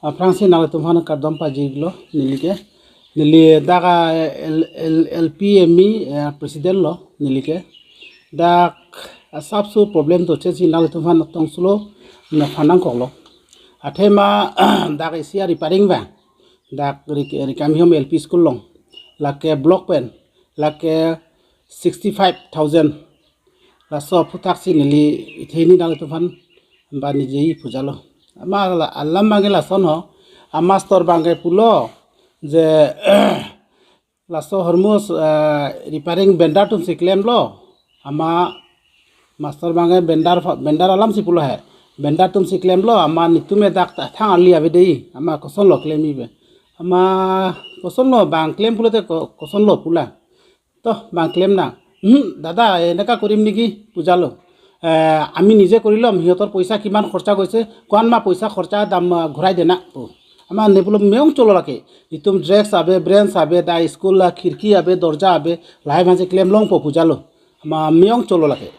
Fransi naga tumhana kardom pajiglo nilike nili daga LPMI president lo nilike dak sabsu problem to chesi naga tumhana tongsulo na phanang koklo athema dak isia repairing ba dak rikamiom LP school long lake block pen lake 65,000 la so putaksi nili itheni naga tumhan ba nijei pujalo ama alam mangi la son ho amastor bangai pulo je laso hormus repairing bendar tum siklem lo ama master bangai bendar alam si pulo hai bendar tum siklem lo ama nitume dak thang ali ave dei ama koson lo klemi be ama koson lo bang klem pulo te koson lo pula to bang klem na দাদা এনেকা কৰিম নেকি পূজালো আমি নিজে কৰি লম হিহঁতৰ পইচা কিমান খৰচা গৈছে কোন মা পইচা খৰচা দাম ঘূৰাই দেনা আমাৰ নেবুলো মেং চললাকে ইতুম ড্ৰেস আবে ব্ৰেঞ্চ আবে দা স্কুল খিড়কি আবে দৰজা আবে লাই ভাঁজে ক্লেম লং পূজালো আমাৰ মেং চললাকে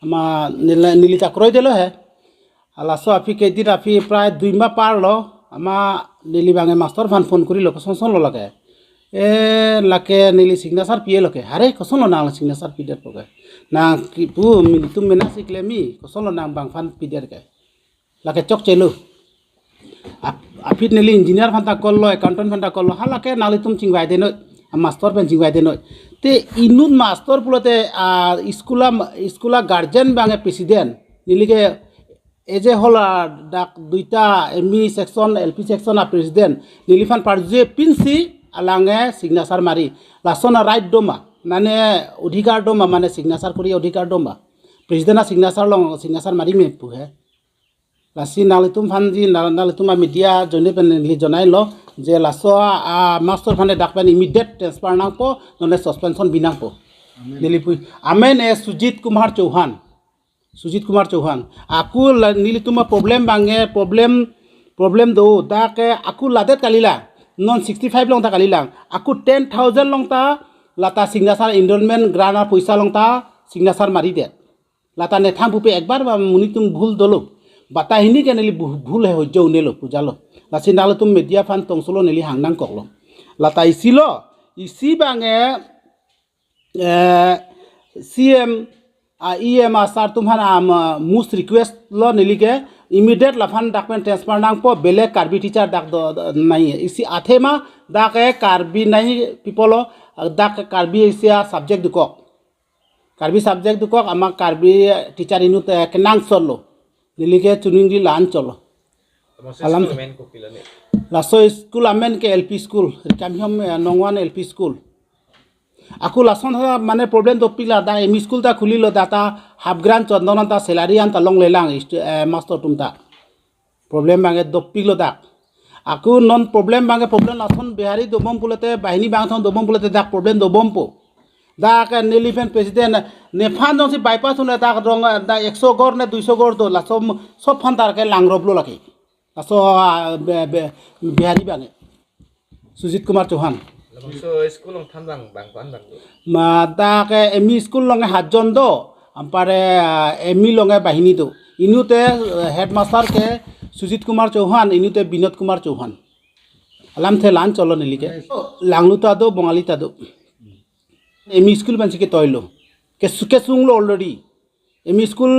আমাৰ নীলিতা ক্ৰয় দিলো হে আলাসো আপি কেদিন আপি প্ৰায় 2 মাহ পাৰ ল আমাৰ নীলি বাঙে মাষ্টৰ ভান ফোন কৰি লক সনসন ললাকে lake nili signature pie loke hare kosono nang signature pider poke na pu tum mena siklemi kosono nang bang fan pider ke lake chok chelo apit nili engineer phanta kollo accountant phanta kollo halake nali tum chingwai deno master pen chingwai deno te inun master pulote skula guardian bange president nili ke eje hola dak duita ME section LP section a president nili fan parje pinsi alange signature mari lasona right doma nane অধিকাৰ doma মানে signature কৰি অধিকাৰ doma president a signature mari me pu he lasi nalitum fanji nalitum media jone penli jonai lo je laso master phane dakpan immediate transfer nang po none suspension binang po nilipu amen e Sujit Kumar Chauhan aku nilitum problem bange problem do dake aku ladet kalila non 65 long ta kalilang aku 10,000 long ta lata signature enrollment grana paisa long ta signature mari de lata ne thang pupe ekbar ba muni tum bhul dolo bata hini ke neli bhul he hojjo nelo pujalo lasi nalo tum media fan tongsolo neli hangnang koklo lata isi bange CM EM asar tumhana mus request lo neli ke immediate lafan document transfer nang po bele karbi teacher dak nai isi athema dak karbi nai people dak karbi isia subject dukok karbi subject dukok ama karbi teacher inu te nang solo nilike chuningi lan cholo alam laso school amen ke LP school kamhom nongwan LP school aku lason মানে problem to pila da ME school ta khulilo data half grand chondon ta salary an ta long lelang master tumta problem bange do pilo da aku non problem bange problem lason bihari do bom pulate bahini bang thon do bom pulate da problem do bom po da ka nelifen president ne fan jong si bypass hone da rong da 100 gor ne 200 gor do lasom sob fan tar ke langroblo laki laso bihari bange Sujit Kumar Chauhan so school long than bang ma da ke ME school long hajon do ampare ME long bahini do inute headmaster ke Sujit Kumar Chauhan inute Binod Kumar Chauhan alam the lan cholo nilike langlu ta do bongali ta do ME school banchi ke toilo ke suke sunglo already ME school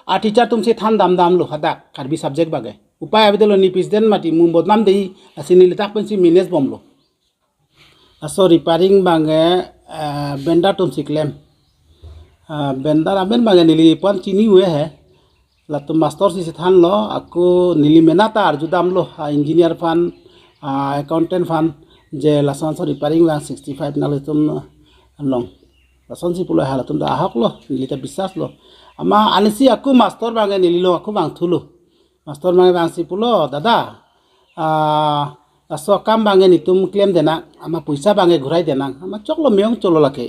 a teacher tumse than dam lo hada karbi subject bage upay abidelo ni president mati mum bodnam dei asini litak pensi minutes bomlo aso repairing bange bendar tum siklem bendar aben bange nili pan chini hue hai latu master si than lo aku nili menata arjudam lo engineer fan accountant fan je lasan so repairing bang 65 nali tum long lasan si pulo halatum da ahak lo nili ta bisas lo ama alisi aku master bange nili lo aku bang thulu master bange bang si pulo dada aso kam bange ni tum claim dena ama paisa bange ghurai dena ama choklo meong cholo lake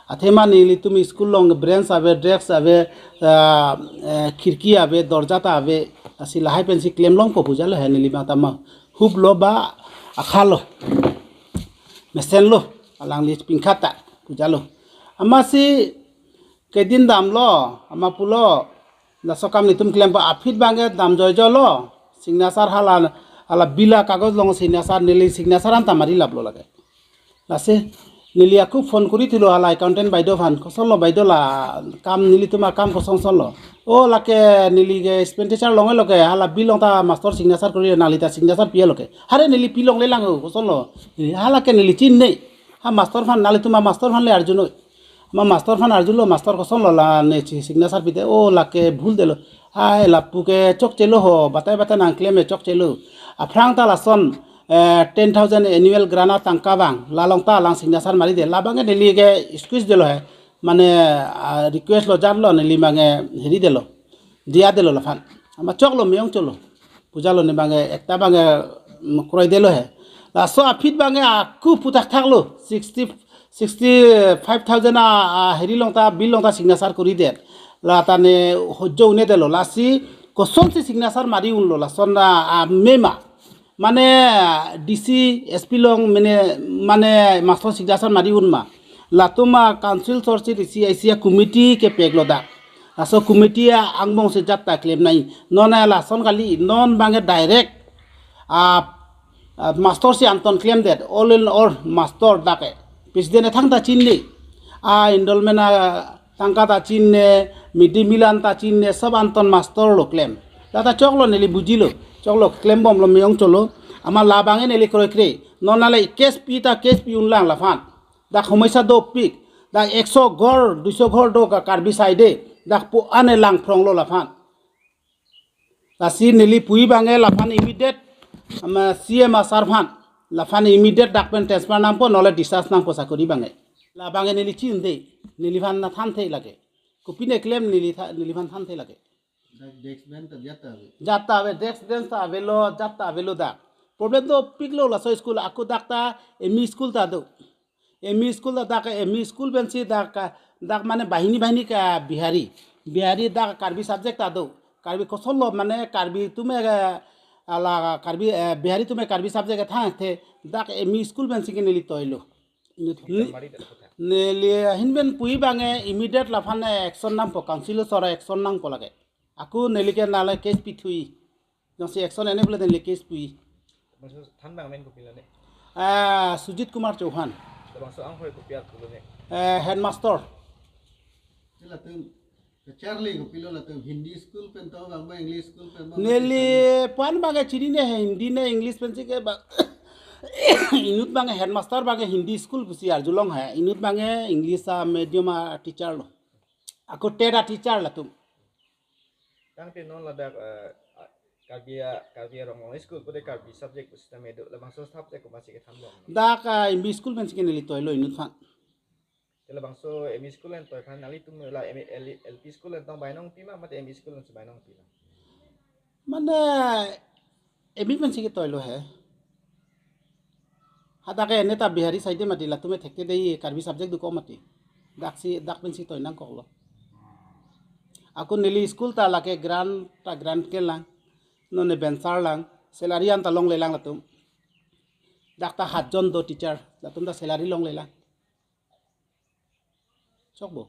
athema ni tum school long branch ave desk ave khirki ave dorja ta ave asi lahai pensi claim long po pujalo he nili ma tama hub lo ba akhalo mesen lo alang lis pingkhata pujalo ama si kedin dam lo ama pulo la sokam ni tum claim ba afit bange dam joy lo signature halan ala bila kagজ long signature nili signature an tamari lablo lage lase nili aku phone kuri thilo ala accountant baido phan kosolo baido la kam nili tuma kam kosong solo o lake nili ge expenditure long loke ala bilong ta master signature kuri nalita signature pia loke hare nili pilong le lang kosolo hala ke nili chin nei ha master phan nali tuma master phan le arjuno ma master phan arjulo master kosolo la ne signature pite o lake bhul delo ai lapu ke chok chelo ho batai batai nang claim chok chelo aprang ta la son 10,000 annual grana tangka bang lalong ta lang signature mari de labang neli ge squeeze delo hai mane request lo jar lo neli mange heri delo dia delo la phan ama chok lo meong cholo puja lo ne bange ekta bange kroi delo hai la so afit bange aku putak thaklo 65,000 heri long ta bill long ta signature kori de la tane hojjo une delo lasi koson si signature mari unlo la sonna mema মানে DC SP লং মানে master signature মারি উনমা লাতুমা council সরসি DC আইসিয়া committee কে পেগলদা আso কমিটিয়া আংবং সে জাতা ক্লেম নাই ননা লাসন খালি নন বাঙে ডাইরেক্ট মাস্টার সি আন্তন ক্লেম দেট অল ইন অর মাস্টার ডাকে প্রেসিডেন্ট থাংতা চিননি ইনরোলমেন্ট থাংকা তা চিননে মিডি মিলান তা চিননে সব আন্তন মাস্টার লো ক্লেম দাদা চকলো নেলি বুঝিলো চকলো ক্লেম বম লো মেয়ং চলো আমার লাবাঙে নেলি ক্রয় ক্রে ননালে কেস পি উনলাং লাফান দা সমস্যা দো পিক দা 100 ঘর 200 ঘর দো কার্বি সাইডে দা পো আনে লাং ফ্রংলো লাফান দা সি নেলি পুই বাঙে লাফান ইমিডিয়েট আমা সিএম সারফান লাফান ইমিডিয়েট ডাকপেন ট্রান্সফার নাম পো নলে ডিসচার্জ নাম পোসা করি বাঙে লাবাঙে নেলি চিন দে নেলিফান না থান থে লাগে কপিনে ক্লেম নেলিফান থান থে লাগে जाता है डेस्क बेंच ता वेलो जाता वेलो दा प्रॉब्लम तो पिकलो ला सो स्कूल आकु दाकता एमई स्कूल ता दो एमई स्कूल दा का एमई स्कूल बेंची दाक माने बाहिनी का बिहारी दा कार्बी सब्जेक्ट ता दो कार्बी कोसलो माने कार्बी तुमे आला कार्बी बिहारी तुमे कार्बी सब्जेक्ट था थे दाक एमई स्कूल बेंची के नेली तोइलो नेली हिनबेन पुई बांगे इमीडिएट लाफाने एक्शन नाम पो काउंसिल सरा एक्शन नाम पो लागे aku nelike nala case pithui jose action ene bole den case pui than bang men ko pilane Sujit Kumar Chauhan bangso ang hoi ko piat kulone headmaster la tu Charlie ko pilo la tu Hindi school pen to bang English school pen neli pan baga chiri ne Hindi ne English pen ke ba inut bange headmaster bange Hindi school pusi arjulong hai inut bange English medium teacher lo aku teda teacher la tu tang te non la dak kabia rong school ko de kabi subject system edo la bangso subject ko masih ke thamlo dak imbi school ben sikene li toilo inut fan tela bangso emi school en toy kan ali tum la lp school en tong bainong pima mate emi school en bainong pima মানে Emi ben sikene toilo hai hadake ene ta bihari side mati la tume thekte dei karbi subject du ko mati dak ben si toy nang koklo aku nili school ta lake grand ke lang none bensar lang salary an ta long le lang latum dakta 7 jon do teacher latum da salary long le lang chokbo